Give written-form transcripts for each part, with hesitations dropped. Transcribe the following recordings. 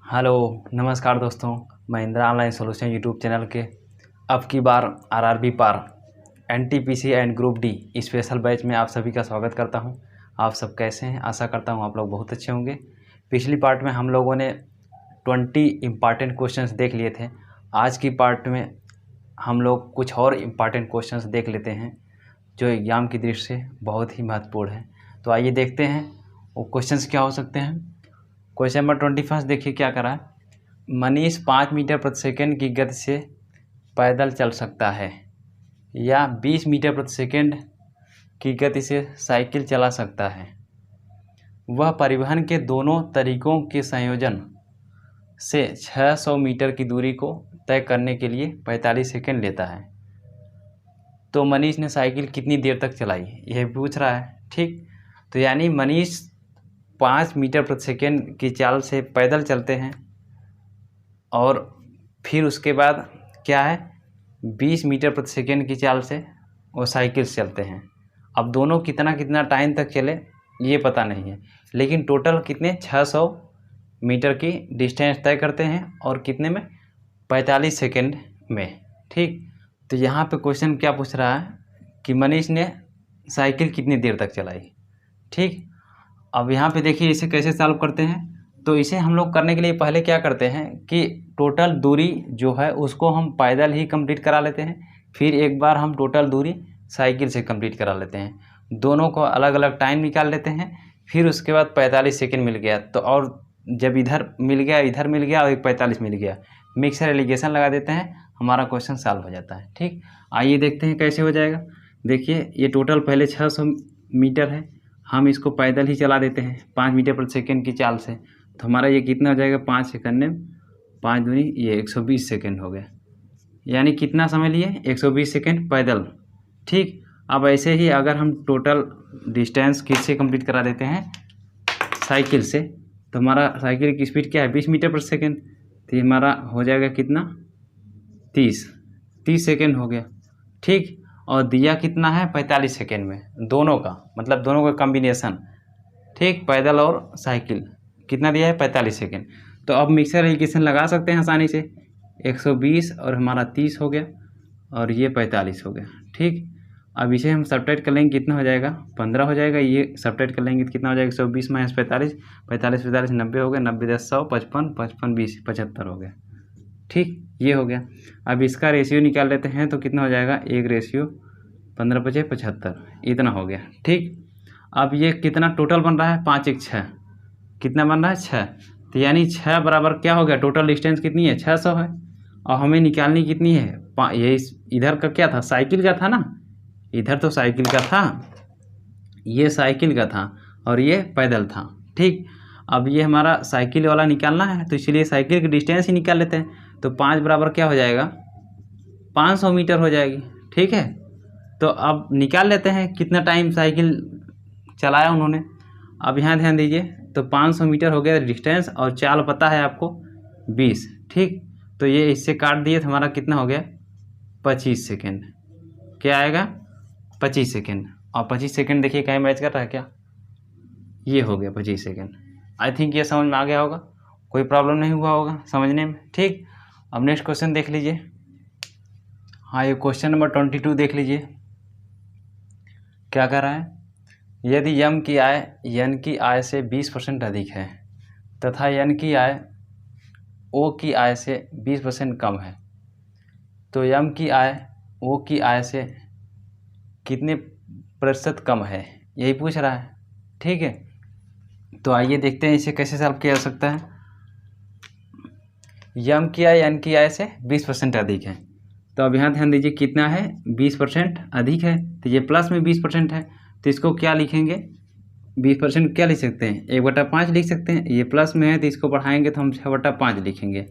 Hello नमस्कार दोस्तों, Mahindra online solution YouTube channel के अब की बार आरआरबी पार NTPC and group D special batch में आप सभी का स्वागत करता हूं। आप सब कैसे हैं? आशा करता हूं आप लोग बहुत अच्छे होंगे। पिछली पार्ट में हम लोगों ने 20 इम्पॉर्टेंट क्वेश्चंस देख लिए थे। आज की पार्ट में हम लोग कुछ और इम्पॉर्टेंट क्वेश्चंस देख लेते हैं जो एग्ज़ाम की दृष्टि से बहुत ही महत्वपूर्ण है। तो आइए देखते हैं वो क्वेश्चंस क्या हो सकते हैं। क्वेश्चन नंबर 21 देखिए क्या करा है। मनीष 5 मीटर प्रति सेकंड की गति से पैदल चल सकता है या 20 मीटर प्रति सेकंड की गति से साइकिल चला सकता है। वह परिवहन के दोनों तरीकों के संयोजन से 600 मीटर की दूरी को तय करने के लिए 45 सेकंड लेता है। तो मनीष ने साइकिल कितनी देर तक चलाई, यह पूछ रहा है। ठीक, तो यानी मनीष 5 मीटर प्रति सेकेंड की चाल से पैदल चलते हैं और फिर उसके बाद क्या है 20 मीटर प्रति सेकेंड की चाल से वो साइकिल से चलते हैं। अब दोनों कितना टाइम तक चले ये पता नहीं है, लेकिन टोटल कितने 600 मीटर की डिस्टेंस तय करते हैं और कितने में 45 सेकेंड में। ठीक, तो यहाँ पे क्वेश्चन क्या पूछ रहा है कि मनीष ने साइकिल कितनी देर तक चलाई। ठीक, अब यहाँ पे देखिए इसे कैसे सॉल्व करते हैं। तो इसे हम लोग करने के लिए पहले क्या करते हैं कि टोटल दूरी जो है उसको हम पैदल ही कंप्लीट करा लेते हैं, फिर एक बार हम टोटल दूरी साइकिल से कंप्लीट करा लेते हैं। दोनों को अलग अलग टाइम निकाल लेते हैं, फिर उसके बाद 45 सेकेंड मिल गया तो और जब इधर मिल गया और 45 मिल गया, मिक्सर एलिगेशन लगा देते हैं, हमारा क्वेश्चन सॉल्व हो जाता है। ठीक, आइए देखते हैं कैसे हो जाएगा। देखिए ये टोटल पहले 600 मीटर है, हम इसको पैदल ही चला देते हैं 5 मीटर प्रति सेकेंड की चाल से। तो हमारा ये कितना हो जाएगा 5 सेकंड में 5 दूनी ये 120 सेकंड हो गया। यानी कितना समय लिए 120 सेकंड पैदल। ठीक, अब ऐसे ही अगर हम टोटल डिस्टेंस किससे कंप्लीट करा देते हैं साइकिल से, तो हमारा साइकिल की स्पीड क्या है 20 मीटर प्रति सेकेंड, तो हमारा हो जाएगा कितना 30 सेकेंड हो गया। ठीक, और दिया कितना है 45 सेकेंड में, दोनों का मतलब दोनों का कॉम्बिनेशन। ठीक, पैदल और साइकिल कितना दिया है 45 सेकेंड। तो अब मिक्सर एलिगेशन लगा सकते हैं आसानी से, 120 और हमारा 30 हो गया और ये 45 हो गया। ठीक, अब इसे हम सब्ट्रैक्ट कर लेंगे, कितना हो जाएगा 15 हो जाएगा। ये सब्ट्रैक्ट कर लेंगे तो कितना हो जाएगा 120 माइनस 45, 45 90 हो गया, 90 10 100 55 55 20 75 हो गया। ठीक, ये हो गया। अब इसका रेशियो निकाल लेते हैं तो कितना हो जाएगा 1 रेशियो 15 5 75, इतना हो गया। ठीक, अब ये कितना टोटल बन रहा है 5 1 6, कितना बन रहा है 6। तो यानी 6 बराबर क्या हो गया, टोटल डिस्टेंस कितनी है 600 है और हमें निकालनी कितनी है ये इधर का क्या था साइकिल का था ना, इधर तो साइकिल का था, ये साइकिल का था और ये पैदल था। ठीक, अब ये हमारा साइकिल वाला निकालना है तो इसलिए साइकिल की डिस्टेंस ही निकाल लेते हैं। तो 5 बराबर क्या हो जाएगा 500 मीटर हो जाएगी। ठीक है, तो अब निकाल लेते हैं कितना टाइम साइकिल चलाया उन्होंने। अब यहाँ ध्यान दीजिए, तो 500 मीटर हो गया डिस्टेंस और चाल पता है आपको 20। ठीक, तो ये इससे काट दिए तो हमारा कितना हो गया 25 सेकेंड। क्या आएगा 25 सेकेंड, और 25 सेकेंड देखिए कहीं मैच कर रहा है क्या, ये हो गया 25 सेकेंड। आई थिंक ये समझ में आ गया होगा, कोई प्रॉब्लम नहीं हुआ होगा समझने में। ठीक, अब नेक्स्ट क्वेश्चन देख लीजिए। हाँ, ये क्वेश्चन नंबर 22 देख लीजिए क्या कर रहा है। यदि यम की आय यन की आय से 20% अधिक है तथा यन की आय ओ की आय से 20% कम है, तो यम की आय ओ की आय से कितने प्रतिशत कम है, यही पूछ रहा है। ठीक है, तो आइए देखते हैं इसे कैसे सॉल्व किया जा सकता है। यम की आय यन की आय से 20% अधिक है, तो अब यहाँ ध्यान दीजिए कितना है 20% अधिक है, तो ये प्लस में 20% है, तो इसको क्या लिखेंगे 20% क्या लिख सकते हैं 1/5 लिख सकते हैं। ये प्लस में है तो इसको बढ़ाएंगे तो हम 6/5 लिखेंगे।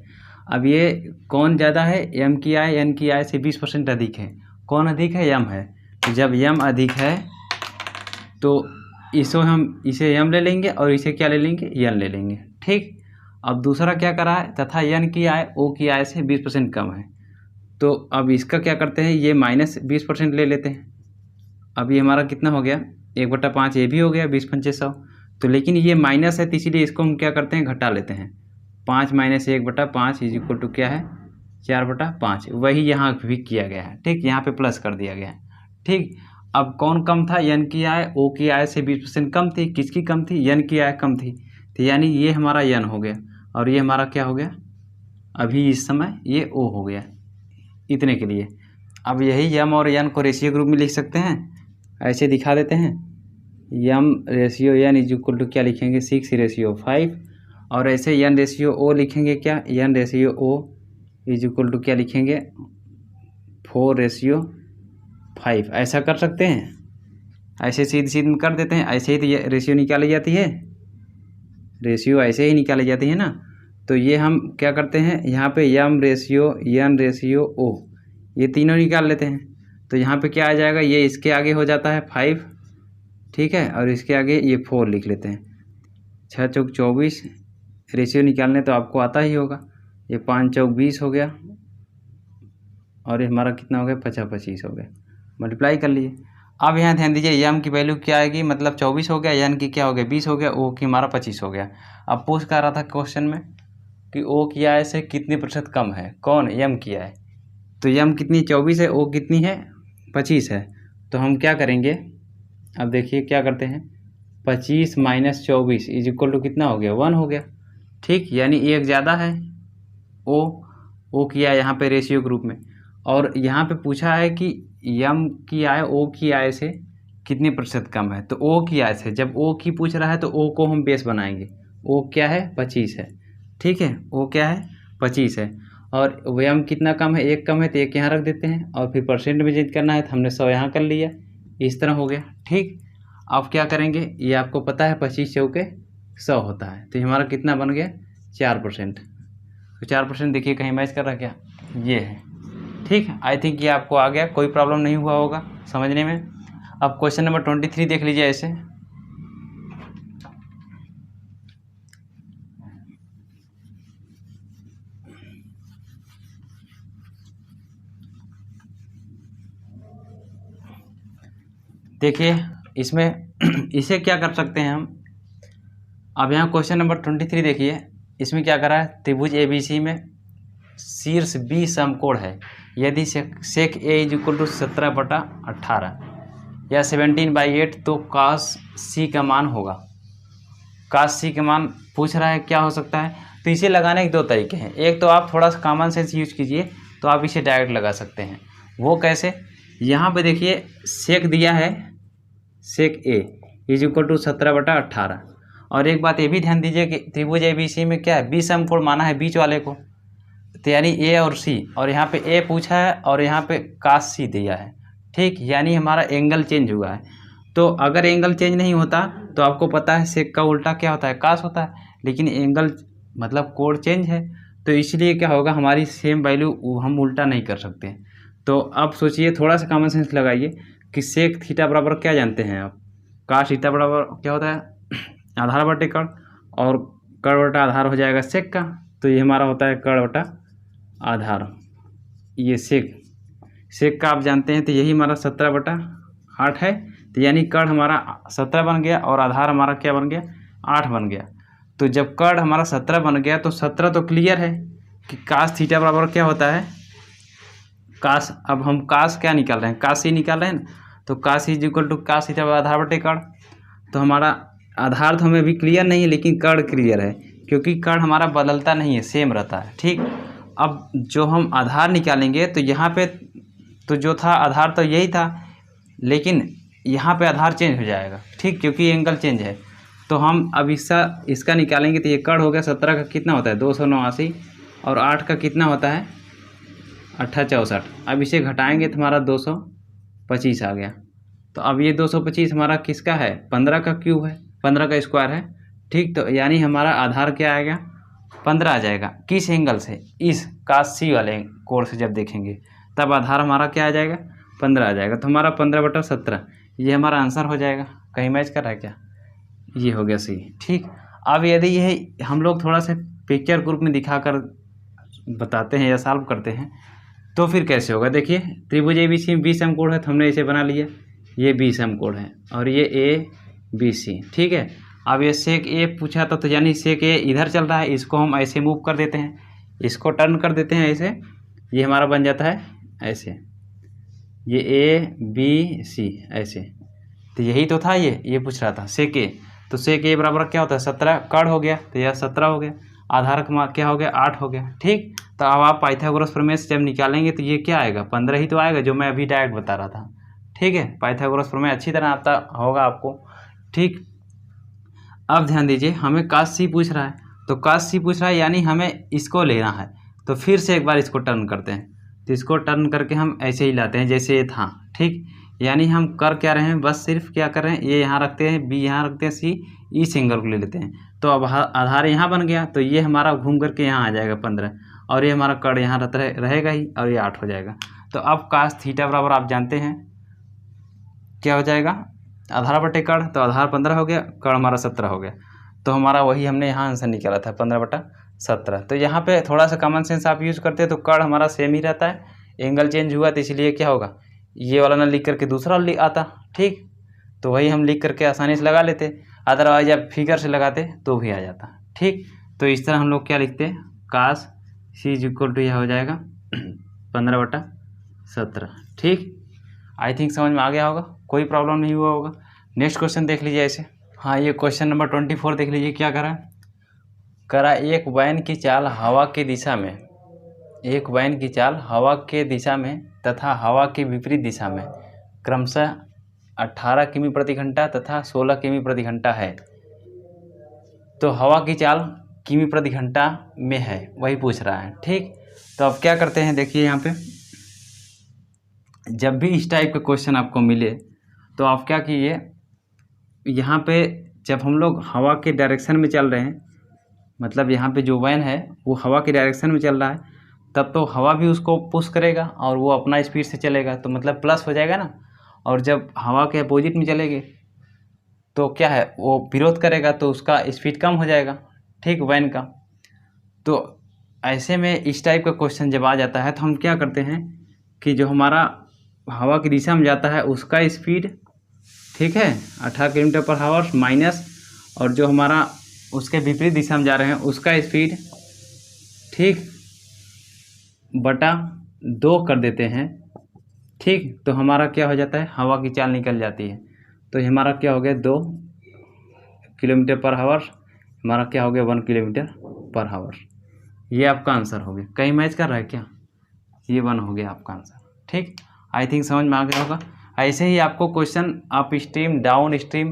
अब ये कौन ज़्यादा है, यम की आय एन की आय से 20% अधिक है। कौन अधिक है, यम है। तो जब यम अधिक है तो इसे यम ले लेंगे और इसे क्या ले लेंगे यन ले लेंगे। ठीक, अब दूसरा क्या करा है, तथा यन की आय ओ की आय से 20% कम है, तो अब इसका क्या करते हैं ये माइनस 20% ले लेते हैं। अब ये हमारा कितना हो गया 1/5, ये भी हो गया 20 5 100। तो लेकिन ये माइनस है तो इसीलिए इसको हम क्या करते हैं घटा लेते हैं। 5 - 1/5 इज इक्वल टू क्या है 4/5। वही यहाँ भी किया गया है। ठीक, यहाँ पे प्लस कर दिया गया है। ठीक, अब कौन कम था, एन की आय ओ की आय से 20% कम थी। किसकी कम थी, एन की आय कम थी। तो यानी ये हमारा एन हो गया और ये हमारा क्या हो गया, अभी इस समय ये ओ हो गया इतने के लिए। अब यही एम और एन को रेशियो ग्रुप में लिख सकते हैं, ऐसे दिखा देते हैं। M ratio N is equal to क्या लिखेंगे 6/5 और ऐसे एन रेशियो ओ लिखेंगे क्या, N ratio O is equal to क्या लिखेंगे 4/5। ऐसा कर सकते हैं, ऐसे सीधे सीधे में कर देते हैं। ऐसे ही तो ये रेशियो निकाली जाती है, रेशियो ऐसे ही निकाली जाती है ना। तो ये हम क्या करते हैं, यहाँ पे एम रेशियो एन रेशियो ओ ये तीनों निकाल लेते हैं। तो यहाँ पे क्या आ जाएगा, ये इसके आगे हो जाता है 5, ठीक है, और इसके आगे ये 4 लिख लेते हैं। 6 चौक 24 रेशियो निकालने तो आपको आता ही होगा। ये 5 चौक 20 हो गया और ये हमारा कितना हो गया 25 हो गया। मल्टीप्लाई कर लिए। अब यहाँ ध्यान दीजिए एम की वैल्यू क्या आएगी, मतलब 24 हो गया, एन की क्या हो गया 20 हो गया, ओ की हमारा 25 हो गया। अब पूछ कर रहा था क्वेश्चन में कि ओ की आय से कितने प्रतिशत कम है, कौन, एम की आय। तो एम कितनी 24 है, ओ कितनी है 25 है। तो हम क्या करेंगे, अब देखिए क्या करते हैं, 25 - 24 इज इक्वल टू कितना हो गया 1 हो गया। ठीक, यानी एक ज़्यादा है ओ की आय यहाँ पे रेशियो ग्रुप में। और यहाँ पे पूछा है कि एम की आय ओ की आय से कितने प्रतिशत कम है। तो ओ की आय से, जब ओ की पूछ रहा है तो ओ को हम बेस बनाएंगे। ओ क्या है 25 है, ठीक है, ओ क्या है 25 है और एम कितना कम है, 1 कम है तो 1 यहाँ रख देते हैं और फिर परसेंट में चेंज करना है तो हमने 100 यहाँ कर लिया, इस तरह हो गया। ठीक, अब क्या करेंगे, ये आपको पता है 25 चौके 100 होता है, तो हमारा कितना बन गया 4%। तो 4% देखिए कहीं मैच कर रहा क्या, ये है। ठीक, आई थिंक ये आपको आ गया, कोई प्रॉब्लम नहीं हुआ होगा समझने में। अब क्वेश्चन नंबर 23 देख लीजिए ऐसे। देखिए इसमें इसे क्या कर सकते हैं हम। अब यहाँ क्वेश्चन नंबर 23 देखिए, इसमें क्या करा है, त्रिभुज ABC में शीर्ष B समकोण है यदि सेक A इज इक्वल टू 17/18 या 17/8 तो कास C का मान होगा। कास C का मान पूछ रहा है, क्या हो सकता है। तो इसे लगाने के 2 तरीके हैं। एक तो आप थोड़ा सा कॉमन सेंस यूज कीजिए तो आप इसे डायरेक्ट लगा सकते हैं। वो कैसे, यहाँ पे देखिए सेक दिया है, सेक A इज इक्वल टू 17/18 और एक बात ये भी ध्यान दीजिए कि त्रिभुज ABC में क्या है, B समकोण माना है बीच वाले को, तो यानी A और C, और यहाँ पे A पूछा है और यहाँ पे कास C दिया है। ठीक, यानी हमारा एंगल चेंज हुआ है। तो अगर एंगल चेंज नहीं होता तो आपको पता है सेक का उल्टा क्या होता है, कास होता है, लेकिन एंगल मतलब कोण चेंज है तो इसलिए क्या होगा, हमारी सेम वैल्यू हम उल्टा नहीं कर सकते। तो अब सोचिए, थोड़ा सा कॉमन सेंस लगाइए कि सेक थीटा बराबर क्या जानते हैं आप, कास थीटा बराबर क्या होता है आधार बटे कर्ण, और कर्ण बटा आधार हो जाएगा सेक का, तो ये हमारा होता है कर्ण बटा आधार। ये सेक का आप जानते हैं, तो यही हमारा 17/8 है। तो यानी कर्ण हमारा 17 बन गया और आधार हमारा क्या बन गया 8 बन गया। तो जब कर्ण हमारा 17 बन गया तो 17 तो क्लियर है कि कास थीटा बराबर क्या होता है कास। अब हम कास क्या निकाल रहे हैं, कास ही निकाल रहे हैं ना, तो cos is equal to cos theta आधार बटे कर्ण। तो हमारा आधार तो हमें अभी क्लियर नहीं है लेकिन कर्ण क्लियर है, क्योंकि कर्ण हमारा बदलता नहीं है, सेम रहता है। ठीक, अब जो हम आधार निकालेंगे तो यहाँ पे तो जो था आधार तो यही था, लेकिन यहाँ पे आधार चेंज हो जाएगा। ठीक, क्योंकि एंगल चेंज है। तो हम अब इसका निकालेंगे तो ये कर्ण हो गया 17 का कितना होता है 289 और 8 का कितना होता है 864। अब इसे घटाएंगे तो हमारा 225 आ गया। तो अब ये 225 हमारा किसका है 15 का क्यूब है, 15 का स्क्वायर है। ठीक, तो यानी हमारा आधार क्या आएगा 15 आ जाएगा। किस एंगल से, इस कास C वाले कोण से जब देखेंगे तब आधार हमारा क्या आ जाएगा 15 आ जाएगा। तो हमारा 15/17 ये हमारा आंसर हो जाएगा। कहीं मैच कर रहा है क्या, ये हो गया सही। ठीक, अब यदि यह हम लोग थोड़ा सा पिक्चर ग्रुप में दिखाकर बताते हैं या सॉल्व करते हैं तो फिर कैसे होगा। देखिए त्रिभुज ABC में B समकोण है तो हमने इसे बना लिया, ये B समकोण है और ये ABC। ठीक है, अब ये सेक ए पूछा था, तो यानी सेक ए इधर चल रहा है, इसको हम ऐसे मूव कर देते हैं, इसको टर्न कर देते हैं ऐसे, ये हमारा बन जाता है ऐसे, ये ए बी सी ऐसे। तो यही तो था, ये पूछ रहा था सेक ए। तो सेक ए बराबर क्या होता है 17, कड़ हो गया तो यह 17 हो गया, आधार का क्या हो गया 8 हो गया। ठीक, तो अब आप पाइथागोरस प्रमेय से जब निकालेंगे तो ये क्या आएगा 15 ही तो आएगा, जो मैं अभी डायरेक्ट बता रहा था। ठीक है, पाइथागोरस प्रमेय अच्छी तरह आता होगा आपको। ठीक, अब ध्यान दीजिए, हमें काश सी पूछ रहा है, तो काश सी पूछ रहा है यानी हमें इसको लेना है। तो फिर से एक बार इसको टर्न करते हैं, तो इसको टर्न करके हम ऐसे ही लाते हैं जैसे ये था। ठीक, यानी हम कर क्या रहे हैं, बस सिर्फ क्या कर रहे हैं, ये यहाँ रखते हैं, बी यहाँ रखते हैं, सी ई सिंगल को ले लेते हैं। तो अब आधार यहाँ बन गया, तो ये हमारा घूम करके यहाँ आ जाएगा 15, और ये हमारा कड़ यहाँ रहेगा ही, और ये 8 हो जाएगा। तो अब काश थीटा बराबर आप जानते हैं क्या हो जाएगा, आधार बटे कड़, तो आधार 15 हो गया, कड़ हमारा 17 हो गया। तो हमारा वही हमने यहाँ आंसर निकाला था 15/17। तो यहाँ पे थोड़ा सा कॉमन सेंस आप यूज़ करते हैं तो कड़ हमारा सेम ही रहता है, एंगल चेंज हुआ तो इसलिए क्या होगा, ये वाला ना लिख करके दूसरा आता। ठीक, तो वही हम लिख करके आसानी से लगा लेते, अदरवाइज आप फिगर से लगाते तो भी आ जाता। ठीक, तो इस तरह हम लोग क्या लिखते हैं, काश सी इज इक्वल टू यह हो जाएगा 15/17। ठीक, आई थिंक समझ में आ गया होगा, कोई प्रॉब्लम नहीं हुआ होगा। नेक्स्ट क्वेश्चन देख लीजिए ऐसे। हाँ, ये क्वेश्चन नंबर 24 देख लीजिए, क्या करा एक वैन की चाल हवा की दिशा में, एक वैन की चाल हवा के दिशा में तथा हवा के विपरीत दिशा में क्रमशः 18 किमी प्रति घंटा तथा 16 किमी प्रति घंटा है। तो हवा की चाल किमी प्रति घंटा में है, वही पूछ रहा है। ठीक, तो अब क्या करते हैं, देखिए यहाँ पे जब भी इस टाइप के क्वेश्चन आपको मिले तो आप क्या कीजिए, यहाँ पे जब हम लोग हवा के डायरेक्शन में चल रहे हैं, मतलब यहाँ पे जो वैन है वो हवा के डायरेक्शन में चल रहा है, तब तो हवा भी उसको पुश करेगा और वो अपना स्पीड से चलेगा, तो मतलब प्लस हो जाएगा ना। और जब हवा के अपोजिट में चलेगी तो क्या है, वो विरोध करेगा, तो उसका स्पीड कम हो जाएगा। ठीक, वैन का। तो ऐसे में इस टाइप का क्वेश्चन जब आ जाता है तो हम क्या करते हैं कि जो हमारा हवा की दिशा में जाता है उसका स्पीड, ठीक है, 18 किलोमीटर/आवर माइनस, और जो हमारा उसके विपरीत दिशा में जा रहे हैं उसका स्पीड, ठीक, बटा 2 कर देते हैं। ठीक, तो हमारा क्या हो जाता है, हवा की चाल निकल जाती है। तो हमारा क्या हो गया 2 किलोमीटर/आवर, हमारा क्या हो गया 1 किलोमीटर/आवर। ये आपका आंसर हो गया। कहीं मैच कर रहा है क्या, ये 1 हो गया आपका आंसर। ठीक, आई थिंक समझ में आ गया होगा। ऐसे ही आपको question up stream, down stream,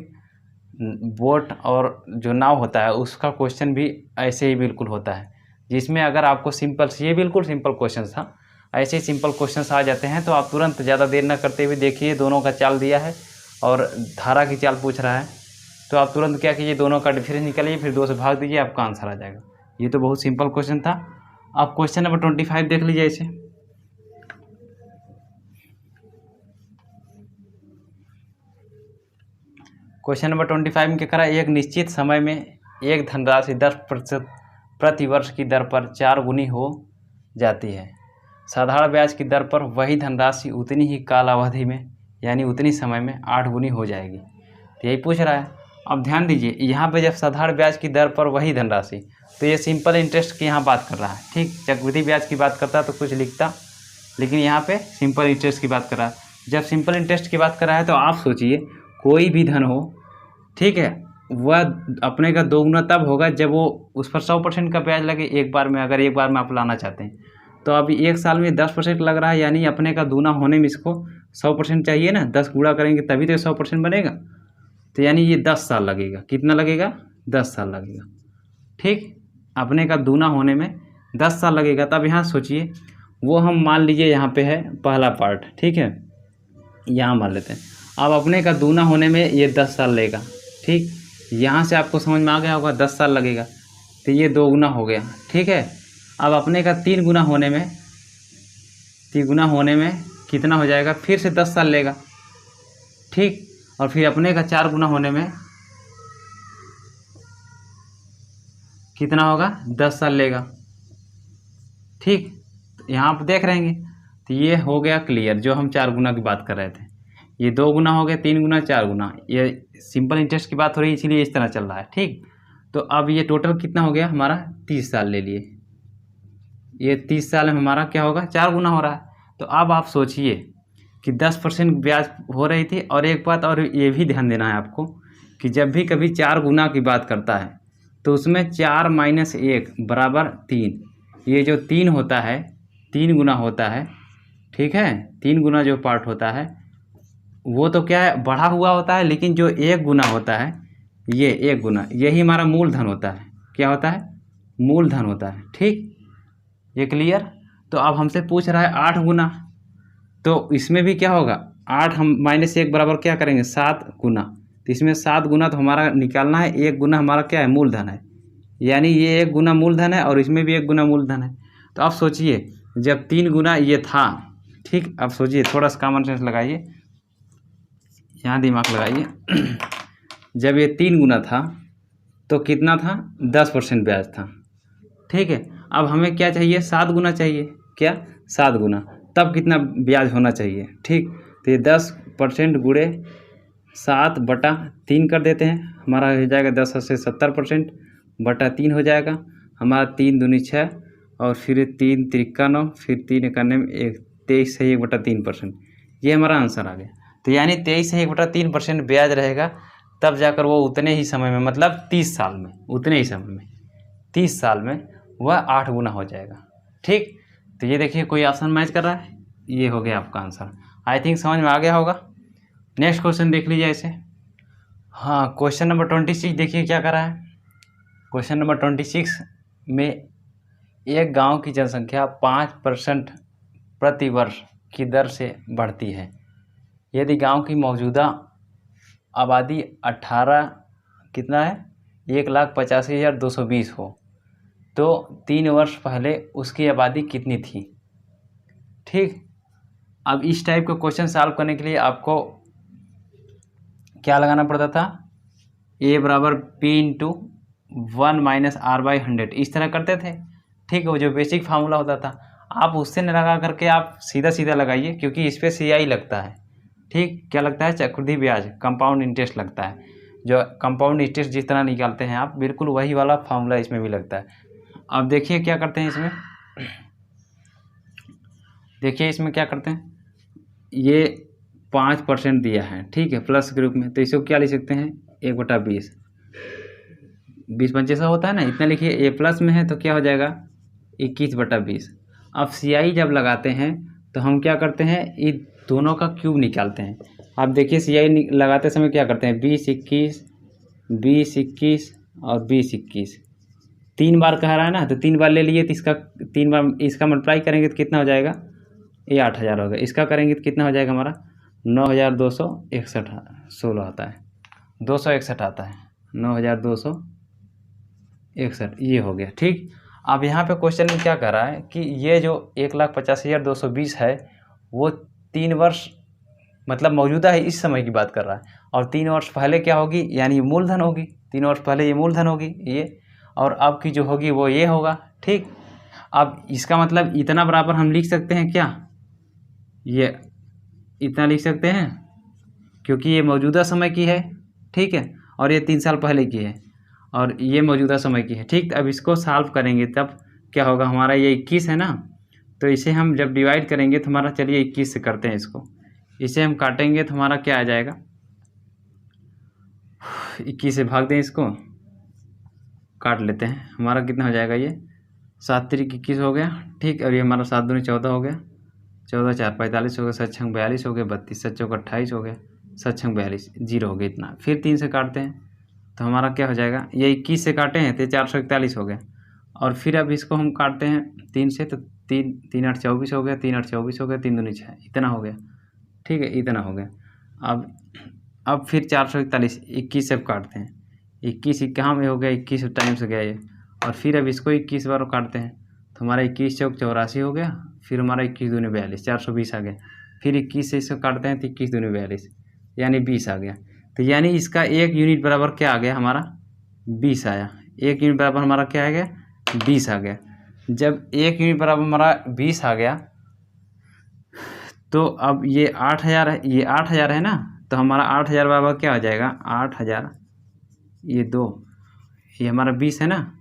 boat और जो नाव होता है उसका क्वेश्चन भी ऐसे ही बिल्कुल होता है, जिसमें अगर आपको सिंपल, ये बिल्कुल सिंपल क्वेश्चन था, ऐसे ही सिंपल क्वेश्चंस आ जाते हैं तो आप तुरंत ज़्यादा देर ना करते हुए, देखिए दोनों का चाल दिया है और धारा की चाल पूछ रहा है, तो आप तुरंत क्या कीजिए, दोनों का डिफरेंस निकालिए, फिर 2 से भाग दीजिए, आपका आंसर आ जाएगा। ये तो बहुत सिंपल क्वेश्चन था। आप क्वेश्चन नंबर 25 देख लीजिए ऐसे। क्वेश्चन नंबर 25 में क्या करा, एक निश्चित समय में एक धनराशि 10% प्रति वर्ष की दर पर 4 गुनी हो जाती है। साधारण ब्याज की दर पर वही धनराशि उतनी ही काल अवधि में, यानी उतनी समय में 8 गुनी हो जाएगी। तो यही पूछ रहा है। अब ध्यान दीजिए, यहाँ पे जब साधारण ब्याज की दर पर वही धनराशि, तो ये सिंपल इंटरेस्ट की यहाँ बात कर रहा है। ठीक, चक्रवृद्धि ब्याज की बात करता तो कुछ लिखता, लेकिन यहाँ पे सिंपल इंटरेस्ट की बात कर रहा है। जब सिंपल इंटरेस्ट की बात कर रहा है तो आप सोचिए, कोई भी धन हो, ठीक है, वह अपने का 2 गुना तब होगा जब वो उस पर 100% का ब्याज लगे एक बार में। अगर एक बार में आप लाना चाहते हैं तो अभी 1 साल में 10% लग रहा है, यानी अपने का दूना होने में इसको 100% चाहिए ना, 10 गुणा करेंगे तभी तो 100% बनेगा। तो यानी ये 10 साल लगेगा। कितना लगेगा, 10 साल लगेगा। ठीक, अपने का दूना होने में 10 साल लगेगा। तब यहाँ सोचिए, वो हम मान लीजिए यहाँ पे है पहला पार्ट, ठीक है, यहाँ मान लेते हैं। अब अपने का दूना होने में ये 10 साल लेगा। ठीक, यहाँ से आपको समझ में आ गया होगा 10 साल लगेगा, तो ये 2 गुना हो गया। ठीक है, अब अपने का 3 गुना होने में, 3 गुना होने में कितना हो जाएगा, फिर से 10 साल लेगा। ठीक, और फिर अपने का 4 गुना होने में कितना होगा, 10 साल लेगा। ठीक, यहाँ पर देख रहेंगे, तो ये हो गया क्लियर। जो हम 4 गुना की बात कर रहे थे, ये 2 गुना हो गया, 3 गुना, 4 गुना, ये सिंपल इंटरेस्ट की बात हो रही है, इसीलिए इस तरह चल रहा है। ठीक, तो अब ये टोटल कितना हो गया हमारा, 30 साल ले लिए। ये 30 साल में हमारा क्या होगा, 4 गुना हो रहा है। तो अब आप सोचिए कि 10% ब्याज हो रही थी। और एक बात और ये भी ध्यान देना है आपको कि जब भी कभी 4 गुना की बात करता है तो उसमें 4 - 1 बराबर 3। ये जो 3 होता है, 3 गुना होता है, ठीक है। 3 गुना जो पार्ट होता है वो तो क्या है, बढ़ा हुआ होता है। लेकिन जो 1 गुना होता है, ये 1 गुना, यही हमारा मूलधन होता है। क्या होता है, मूलधन होता है। ठीक, ये क्लियर। तो अब हमसे पूछ रहा है 8 गुना, तो इसमें भी क्या होगा, 8 हम -1 बराबर क्या करेंगे, 7 गुना। तो इसमें 7 गुना तो हमारा निकालना है, 1 गुना हमारा क्या है, मूलधन है। यानी ये 1 गुना मूलधन है और इसमें भी 1 गुना मूलधन है। तो आप सोचिए जब 3 गुना ये था, ठीक, अब सोचिए थोड़ा सा कॉमन सेंस लगाइए, यहाँ दिमाग लगाइए। जब ये 3 गुना था तो कितना था, 10% ब्याज था। ठीक है, अब हमें क्या चाहिए, 7 गुना चाहिए। क्या, 7 गुना, तब कितना ब्याज होना चाहिए। ठीक, तो ये 10% गुणे 7/3 कर देते हैं, हमारा हो जाएगा 10 से 70% बटा 3 हो जाएगा हमारा। 3 दूनी 6 और फिर 3 त्रिका 9, फिर 3 करने में 23 से 1/3%। ये हमारा आंसर आ गया। तो यानी 23 से 1/3% ब्याज रहेगा, तब जाकर वो उतने ही समय में, मतलब 30 साल में, उतने ही समय में 30 साल में वह 8 गुना हो जाएगा। ठीक, तो ये देखिए कोई ऑप्शन मैच कर रहा है, ये हो गया आपका आंसर। आई थिंक समझ में आ गया होगा। नेक्स्ट क्वेश्चन देख लीजिए ऐसे। हाँ, क्वेश्चन नंबर 26 देखिए क्या कर रहा है। क्वेश्चन नंबर 26 में एक गांव की जनसंख्या 5% प्रति वर्ष की दर से बढ़ती है। यदि गांव की मौजूदा आबादी 18 कितना है, 1,85,220 हो तो 3 वर्ष पहले उसकी आबादी कितनी थी। ठीक, अब इस टाइप का क्वेश्चन सॉल्व करने के लिए आपको क्या लगाना पड़ता था, A बराबर P × 1 - R/100, इस तरह करते थे। ठीक है, वो जो बेसिक फार्मूला होता था, आप उससे न लगा करके आप सीधा सीधा लगाइए, क्योंकि इस पर CI लगता है। ठीक, क्या लगता है, चक्रवृद्धि ब्याज, कंपाउंड इंटरेस्ट लगता है। जो कंपाउंड इंटरेस्ट जिस तरह निकालते हैं आप, बिल्कुल वही वाला फार्मूला इसमें भी लगता है। अब देखिए क्या करते हैं इसमें, देखिए इसमें क्या करते हैं, ये 5% दिया है, ठीक है, प्लस के रूप में। तो इसको क्या लिख सकते हैं, 1/20, 20 होता है ना, इतना लिखिए। ए प्लस में है तो क्या हो जाएगा, 21/20। अब CI जब लगाते हैं तो हम क्या करते हैं, ये दोनों का क्यूब निकालते हैं। आप देखिए CI लगाते समय क्या करते हैं, 20 21 20 21 और 20 21, 3 बार कह रहा है ना, तो 3 बार ले लिए, तो इसका 3 बार इसका मल्टीप्लाई करेंगे तो कितना हो जाएगा, ये 8000 होगा। इसका करेंगे तो कितना हो जाएगा हमारा, 9261 16 आता है, 261 आता है, 9261, ये हो गया। ठीक, अब यहाँ पे क्वेश्चन में क्या कर रहा है कि ये जो 1,85,220 है वो 3 वर्ष मतलब मौजूदा है, इस समय की बात कर रहा है। और 3 वर्ष पहले क्या होगी, यानी मूलधन होगी, 3 वर्ष पहले ये मूलधन होगी ये, और अब की जो होगी वो ये होगा। ठीक, अब इसका मतलब इतना बराबर हम लिख सकते हैं क्या, ये इतना लिख सकते हैं, क्योंकि ये मौजूदा समय की है। ठीक है, और ये 3 साल पहले की है, और ये मौजूदा समय की है। ठीक, अब इसको सॉल्व करेंगे तब क्या होगा, हमारा ये 21 है ना, तो इसे हम जब डिवाइड करेंगे तो हमारा, चलिए 21 से करते हैं इसको, इसे हम काटेंगे तो हमारा क्या आ जाएगा, 21 से भाग दें, इसको काट लेते हैं, हमारा कितना हो जाएगा, ये 7 त्रिक 21 हो गया। ठीक, और ये हमारा 7 दूनी 14 हो गया, 14 4 45 हो गया, 7 छंग 42 हो गया, 32 7 चौक 28 हो गया, 7 छंग 42, 0 हो गया इतना। फिर 3 से काटते हैं तो हमारा क्या हो जाएगा, ये 21 से काटे हैं तो 441 हो गया, और फिर अब इसको हम काटते हैं 3 से, तो 3 3 8 24 हो गया, 3 8 24 हो गया, 3 दूनी 6, इतना हो गया। ठीक है, इतना हो गया। अब फिर 441, 21 से काटते हैं, 21 कहाँ में हो गया, 21 टाइम से गया ये, और फिर अब इसको 21 बार काटते हैं तो हमारा 21 चौक 84 हो गया, फिर हमारा 21 दूनी 42, 420 आ गया। फिर 21 से इसको काटते हैं तो 21 दूनी 42, यानी 20 आ गया। तो यानी इसका 1 यूनिट बराबर क्या आ गया हमारा, 20 आया। 1 यूनिट बराबर हमारा क्या आ गया, 20 आ गया। जब 1 यूनिट बराबर हमारा 20 आ गया तो अब ये 8000 है, ये 8000 है ना, तो हमारा 8000 बराबर क्या हो जाएगा, 8000 ये 2, ये हमारा 20 है ना,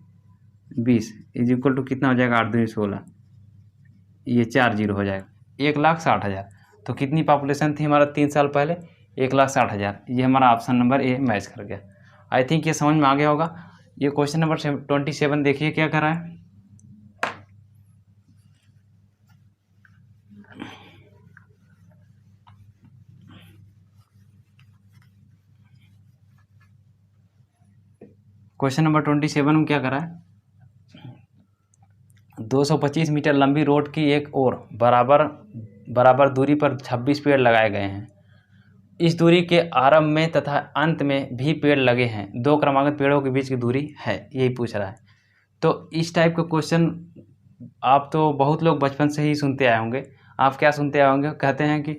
20 इज इक्वल टू कितना हो जाएगा, 8 दूनी 16, ये 4 जीरो हो जाएगा, 1,60,000। तो कितनी पॉपुलेशन थी हमारा 3 साल पहले, 1,60,000। ये हमारा ऑप्शन नंबर ए मैच कर गया। आई थिंक ये समझ में आ गया होगा। ये क्वेश्चन नंबर 27 देखिए क्या कर रहा है। क्वेश्चन नंबर 27 में क्या करा है, 225 मीटर लंबी रोड की एक ओर बराबर दूरी पर 26 पेड़ लगाए गए हैं। इस दूरी के आरंभ में तथा अंत में भी पेड़ लगे हैं। दो क्रमागत पेड़ों के बीच की दूरी है, यही पूछ रहा है। तो इस टाइप का क्वेश्चन आप तो बहुत लोग बचपन से ही सुनते आए होंगे। आप क्या सुनते आए होंगे, कहते हैं कि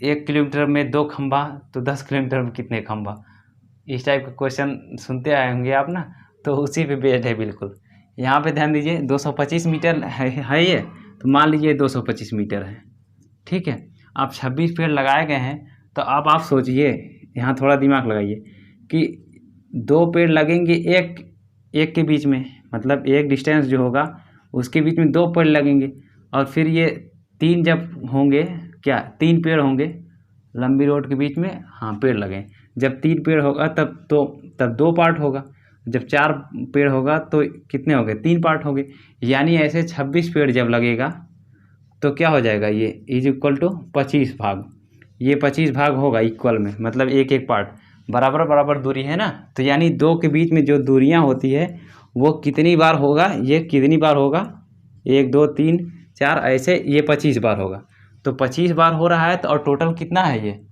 1 किलोमीटर में 2 खंभा, तो 10 किलोमीटर में कितने खंभा। इस टाइप का क्वेश्चन सुनते आए होंगे आप ना, तो उसी पे बेस्ड है बिल्कुल। यहाँ पे ध्यान दीजिए, 225 मीटर है ये, तो मान लीजिए 225 मीटर है, ठीक है। आप 26 पेड़ लगाए गए हैं, तो अब आप सोचिए, यहाँ थोड़ा दिमाग लगाइए कि 2 पेड़ लगेंगे एक के बीच में, मतलब एक डिस्टेंस जो होगा उसके बीच में 2 पेड़ लगेंगे, और फिर ये 3 जब होंगे, क्या 3 पेड़ होंगे लंबी रोड के बीच में, हाँ पेड़ लगे। जब 3 पेड़ होगा तब 2 पार्ट होगा, जब 4 पेड़ होगा तो कितने हो गए, 3 पार्ट हो गए। यानी ऐसे 26 पेड़ जब लगेगा तो क्या हो जाएगा, ये इज इक्वल टू 25 भाग। ये 25 भाग होगा इक्वल में, मतलब एक एक पार्ट बराबर दूरी है ना। तो यानी 2 के बीच में जो दूरियां होती है वो कितनी बार होगा, ये कितनी बार होगा, 1 2 3 4 ऐसे ये 25 बार होगा। तो 25 बार हो रहा है, तो और टोटल कितना है, ये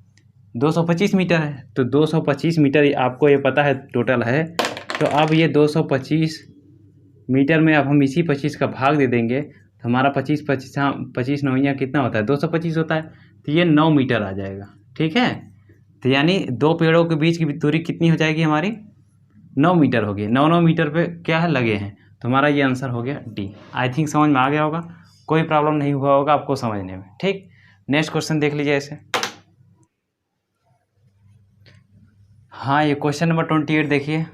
225 मीटर है। तो 225 मीटर आपको ये पता है टोटल है। तो अब ये 225 मीटर में अब हम इसी 25 का भाग दे देंगे, तो हमारा 25 नौइया कितना होता है, 225 होता है। तो ये 9 मीटर आ जाएगा, ठीक है। तो यानी 2 पेड़ों के बीच की दूरी कितनी हो जाएगी हमारी, 9 मीटर होगी। 9 मीटर पे क्या है, लगे हैं। तो हमारा ये आंसर हो गया डी। आई थिंक समझ में आ गया होगा, कोई प्रॉब्लम नहीं हुआ होगा आपको समझने में, ठीक। नेक्स्ट क्वेश्चन देख लीजिए ऐसे। हाँ, ये क्वेश्चन नंबर 28 देखिए।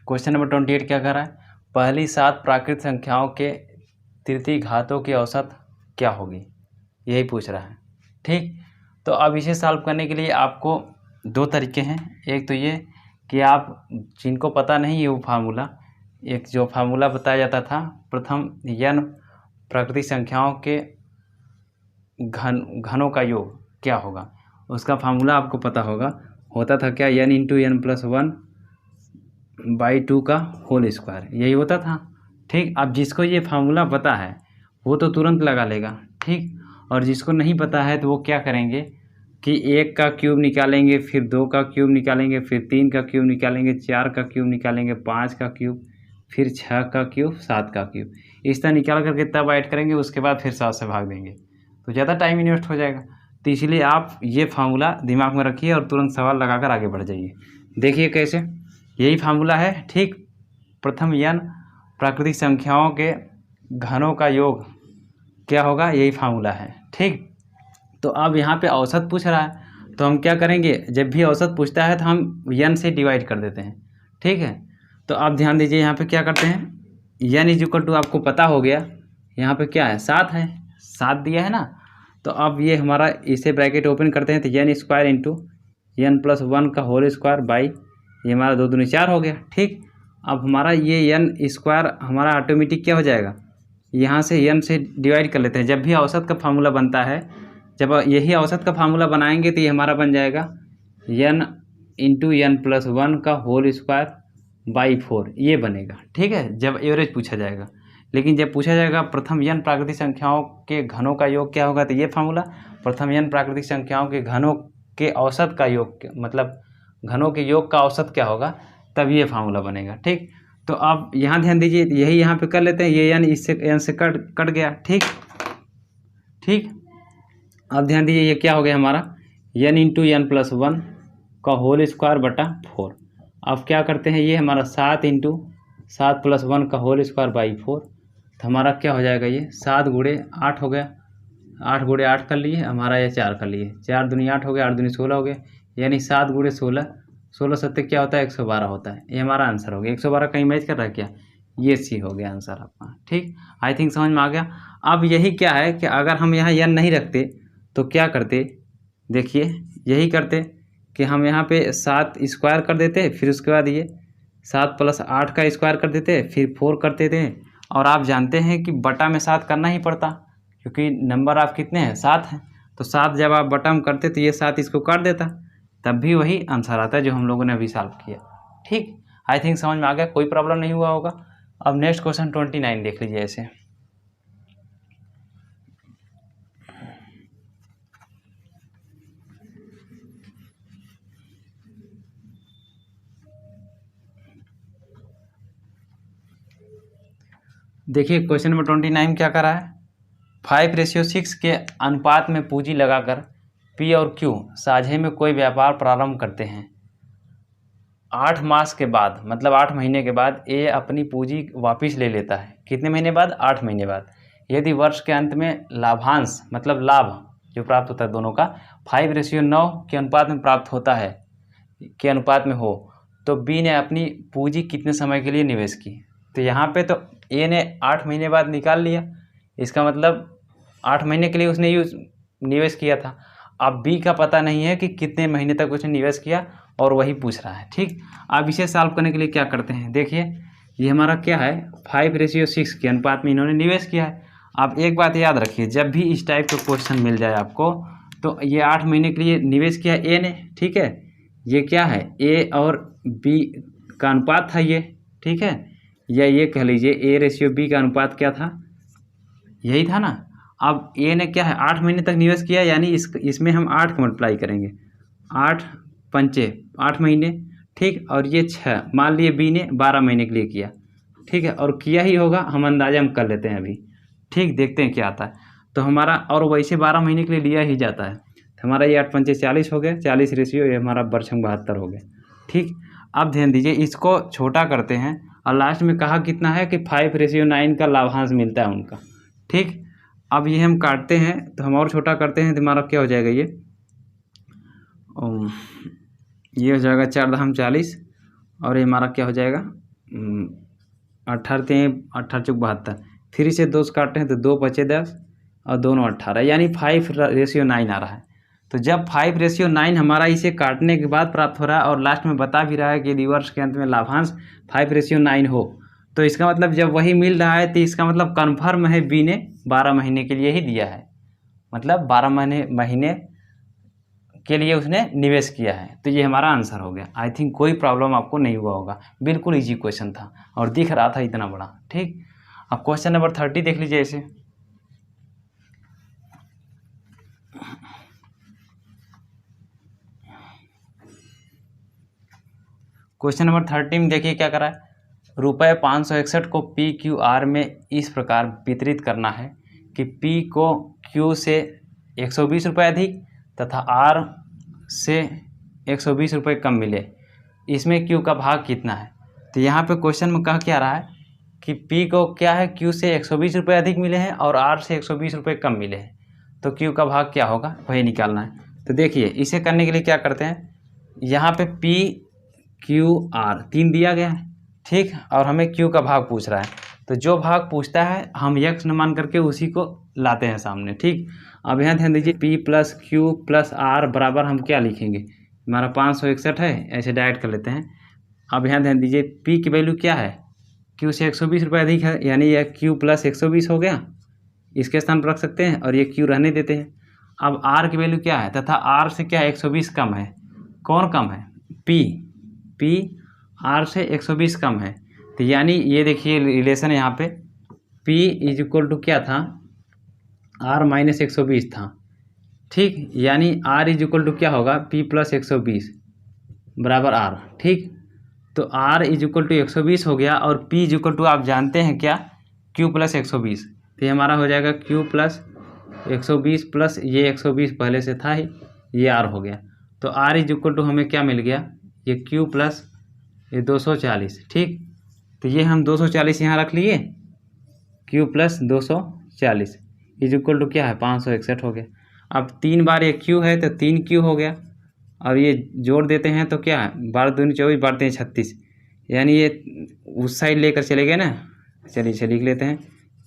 क्वेश्चन नंबर 28 क्या कर रहा है, पहली 7 प्राकृतिक संख्याओं के तृतीय घातों की औसत क्या होगी, यही पूछ रहा है, ठीक। तो अब इसे सॉल्व करने के लिए आपको 2 तरीके हैं। एक तो ये कि आप जिनको पता नहीं है वो फार्मूला, एक जो फार्मूला बताया जाता था, प्रथम n प्राकृतिक संख्याओं के घनों का योग क्या होगा, उसका फार्मूला आपको पता होता था क्या, n इंटू n प्लस 1/2 का होल स्क्वायर, यही होता था, ठीक। अब जिसको ये फार्मूला पता है वो तो तुरंत लगा लेगा, ठीक। और जिसको नहीं पता है तो वो क्या करेंगे कि 1 का क्यूब निकालेंगे, फिर 2 का क्यूब निकालेंगे, फिर 3 का क्यूब निकालेंगे, 4 का क्यूब निकालेंगे, 5 का क्यूब, फिर 6 का क्यूब, 7 का क्यूब। इस तरह निकाल करके तब ऐड करेंगे, उसके बाद फिर 7 से भाग देंगे, तो ज़्यादा टाइम इन्वेस्ट हो जाएगा। तो इसलिए आप ये फार्मूला दिमाग में रखिए और तुरंत सवाल लगाकर आगे बढ़ जाइए। देखिए कैसे, यही फार्मूला है, ठीक। प्रथम n प्राकृतिक संख्याओं के घनों का योग क्या होगा, यही फार्मूला है, ठीक। तो अब यहाँ पे औसत पूछ रहा है, तो हम क्या करेंगे, जब भी औसत पूछता है तो हम n से डिवाइड कर देते हैं, ठीक है। तो आप ध्यान दीजिए, यहाँ पे क्या करते हैं, n इज इक्वल टू आपको पता हो गया, यहाँ पे क्या है, 7 है, 7 दिया है ना। तो अब ये हमारा, इसे ब्रैकेट ओपन करते हैं, तो n square into n plus 1 का होल स्क्वायर बाई, ये हमारा 2 दूनी 4 हो गया, ठीक। अब हमारा ये n स्क्वायर हमारा ऑटोमेटिक क्या हो जाएगा, यहाँ से n से डिवाइड कर लेते हैं। जब भी औसत का फार्मूला बनता है, जब यही औसत का फार्मूला बनाएंगे तो ये हमारा बन जाएगा n इंटू n प्लस 1 का होल स्क्वायर बाई 4, ये बनेगा, ठीक है, जब एवरेज पूछा जाएगा। लेकिन जब पूछा जाएगा प्रथम n प्राकृतिक संख्याओं के घनों का योग क्या होगा, तो ये फार्मूला प्रथम n प्राकृतिक संख्याओं के घनों के औसत का योग, मतलब घनों के योग का औसत क्या होगा, तब ये फार्मूला बनेगा, ठीक। तो अब यहाँ ध्यान दीजिए, यही यहाँ पे कर लेते हैं, ये n इससे n से कट गया, ठीक। अब ध्यान दीजिए, ये क्या हो गया हमारा, n इंटू n प्लस 1 का होल स्क्वायर बटा 4। अब क्या करते हैं, ये हमारा 7 इंटू 7 प्लस 1 का होल स्क्वायर बाई 4। तो हमारा क्या हो जाएगा, ये 7 गुणे 8 हो गया, 8 गुणे 8 कर लिए, हमारा ये 4 कर लिए, 4 दूनी 8 हो गया, 8 दूनी 16 हो गया, यानी 7 गुणे 16, 16 सत्ते क्या होता है 112 होता है। ये हमारा आंसर हो गया। 112 कहीं मैच कर रहा है क्या? ये सी हो गया आंसर आपका। ठीक, आई थिंक समझ में आ गया। अब यही क्या है कि अगर हम यहाँ n नहीं रखते तो क्या करते, देखिए यही करते कि हम यहाँ पे 7 स्क्वायर कर देते, फिर उसके बाद ये 7 + 8 का स्क्वायर कर देते, फिर 4 करते थे। और आप जानते हैं कि बटा में 7 करना ही पड़ता, क्योंकि नंबर आप कितने हैं 7 हैं। तो 7 जब आप बटा में करते तो ये 7 इसको काट देता, तब भी वही आंसर आता है जो हम लोगों ने अभी सॉल्व किया। ठीक, आई थिंक समझ में आ गया, कोई प्रॉब्लम नहीं हुआ होगा। अब नेक्स्ट क्वेश्चन 29 देख लीजिए ऐसे। देखिए क्वेश्चन नंबर 29 क्या कर रहा है, 5:6 के अनुपात में पूंजी लगाकर P और Q साझे में कोई व्यापार प्रारंभ करते हैं। 8 मास के बाद, मतलब 8 महीने के बाद A अपनी पूंजी वापस ले लेता है। कितने महीने बाद? 8 महीने बाद। यदि वर्ष के अंत में लाभांश, मतलब लाभ जो प्राप्त होता है दोनों का 5:9 के अनुपात में प्राप्त होता है, के अनुपात में हो, तो B ने अपनी पूंजी कितने समय के लिए निवेश की। तो यहाँ पे तो A ने 8 महीने बाद निकाल लिया, इसका मतलब 8 महीने के लिए उसने निवेश किया था। अब B का पता नहीं है कि कितने महीने तक उसने निवेश किया, और वही पूछ रहा है। ठीक, अब इसे सॉल्व करने के लिए क्या करते हैं, देखिए ये हमारा क्या है 5:6 के अनुपात में इन्होंने निवेश किया है। आप एक बात याद रखिए, जब भी इस टाइप का क्वेश्चन मिल जाए आपको, तो ये 8 महीने के लिए निवेश किया A ने, ठीक है, ये क्या है A और B का अनुपात था ये, ठीक है, या ये कह लीजिए A/B का अनुपात क्या था, यही था ना। अब A ने क्या है 8 महीने तक निवेश किया, यानी इसमें हम 8 का मल्टीप्लाई करेंगे, 8 पंचे 8 महीने, ठीक, और ये 6, मान लिए B ने 12 महीने के लिए किया, ठीक है, और किया ही होगा, हम अंदाजा हम कर लेते हैं अभी। ठीक, देखते हैं क्या आता है। तो हमारा, और वैसे 12 महीने के लिए लिया ही जाता है, तो हमारा ये 8 पंचे 40 हो गया, 40 रेशियो, ये हमारा बरछंग 72 हो गया। ठीक, अब ध्यान दीजिए, इसको छोटा करते हैं, और लास्ट में कहा कितना है कि 5:9 का लाभांश मिलता है उनका। ठीक, अब ये हम काटते हैं, तो हम और छोटा करते हैं, तो हमारा क्या हो जाएगा, ये हो जाएगा 4 × 40, और ये हमारा क्या हो जाएगा 18 18 × 72, फिर इसे 2 से काटते हैं तो 2 × 5 = 10, और दोनों 18, यानी 5:9 आ रहा है। तो जब 5:9 हमारा इसे काटने के बाद प्राप्त हो रहा है, और लास्ट में बता भी रहा है कि यदि वर्ष के अंत में लाभांश 5:9 हो, तो इसका मतलब जब वही मिल रहा है, तो इसका मतलब कन्फर्म है B ने 12 महीने के लिए ही दिया है, मतलब 12 महीने के लिए उसने निवेश किया है। तो ये हमारा आंसर हो गया। आई थिंक कोई प्रॉब्लम आपको नहीं हुआ होगा, बिल्कुल इजी क्वेश्चन था, और दिख रहा था इतना बड़ा। ठीक, अब क्वेश्चन नंबर 30 देख लीजिए ऐसे। क्वेश्चन नंबर 30 में देखिए क्या करा है, रुपये 561 को PQR में इस प्रकार वितरित करना है कि P को Q से 120 रुपये अधिक तथा R से 120 रुपये कम मिले। इसमें Q का भाग कितना है। तो यहाँ पे क्वेश्चन में कह क्या रहा है कि P को क्या है, Q से 120 रुपये अधिक मिले हैं और R से 120 रुपये कम मिले हैं, तो Q का भाग क्या होगा वही निकालना है। तो देखिए इसे करने के लिए क्या करते हैं, यहाँ पे PQR 3 दिया गया है, ठीक, और हमें Q का भाग पूछ रहा है, तो जो भाग पूछता है हम यक्ष न मान करके उसी को लाते हैं सामने। ठीक, अब यहाँ ध्यान दीजिए P + Q + R बराबर हम क्या लिखेंगे, हमारा 561 है, ऐसे डायरेक्ट कर लेते हैं। अब यहाँ ध्यान दीजिए P की वैल्यू क्या है, Q से 120 रुपये अधिक है, यानी यह Q + 120 हो गया, इसके स्थान पर रख सकते हैं, और ये Q रहने देते हैं। अब R की वैल्यू क्या है, तथा R से क्या 120 कम है, कौन कम है, P R से 120 कम है, तो यानी ये देखिए रिलेशन यहाँ पे P = क्या था, R - 120 था, ठीक, यानी R = क्या होगा, P + 120 बराबर R। ठीक, तो R = 120 हो गया, और P = आप जानते हैं क्या, Q + 120, तो ये हमारा हो जाएगा Q + 120 प्लस ये 120 पहले से था ही, ये R हो गया। तो R = हमें क्या मिल गया, ये Q + ये 240। ठीक, तो ये हम 240 यहाँ रख लिए, Q + 240 = क्या है 561 हो गया। अब 3 बार ये Q है तो 3Q हो गया, और ये जोड़ देते हैं तो क्या 12 दूनी 24, 12 3 36, यानी ये उस साइड लेकर चले गए ना। चलिए इसे लिख लेते हैं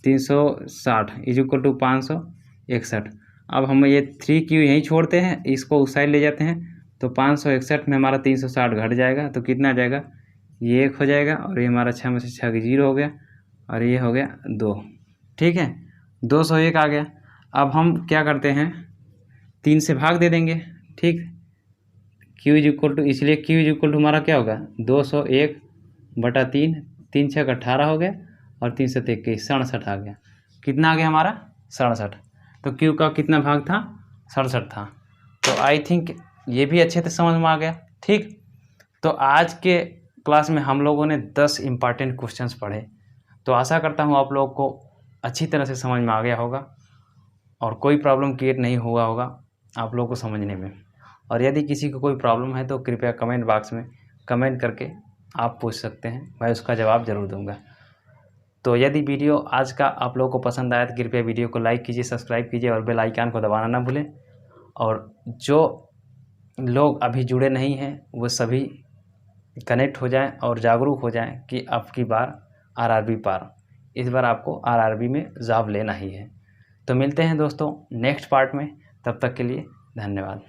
360 इक्वल टू 561। अब हम ये 3Q यहीं छोड़ते हैं, इसको उस साइड ले जाते हैं तो 561 में हमारा 360 घट जाएगा तो कितना आ जाएगा, ये 1 हो जाएगा और ये हमारा 6 में से 6 0 हो गया और ये हो गया 2। ठीक है, 201 आ गया। अब हम क्या करते हैं 3 से भाग दे देंगे। ठीक, Q इक्वल टू, इसलिए Q इक्वल टू हमारा क्या होगा 201/3, 3 6 18 हो गया और 3 7 21 67 आ गया। कितना आ गया हमारा 67। तो Q का कितना भाग था 67 था। तो आई थिंक ये भी अच्छे से समझ में आ गया। ठीक, तो आज के क्लास में हम लोगों ने 10 इम्पॉर्टेंट क्वेश्चंस पढ़े, तो आशा करता हूँ आप लोगों को अच्छी तरह से समझ में आ गया होगा और कोई प्रॉब्लम क्रिएट नहीं हुआ होगा आप लोगों को समझने में। और यदि किसी को कोई प्रॉब्लम है तो कृपया कमेंट बॉक्स में कमेंट करके आप पूछ सकते हैं, मैं उसका जवाब ज़रूर दूंगा। तो यदि वीडियो आज का आप लोगों को पसंद आया तो कृपया वीडियो को लाइक कीजिए, सब्सक्राइब कीजिए और बेल आइकन को दबाना ना भूलें। और जो लोग अभी जुड़े नहीं हैं वो सभी कनेक्ट हो जाएं और जागरूक हो जाएं कि अब की बार आरआरबी पार, इस बार आपको आरआरबी में जॉब लेना ही है। तो मिलते हैं दोस्तों नेक्स्ट पार्ट में, तब तक के लिए धन्यवाद।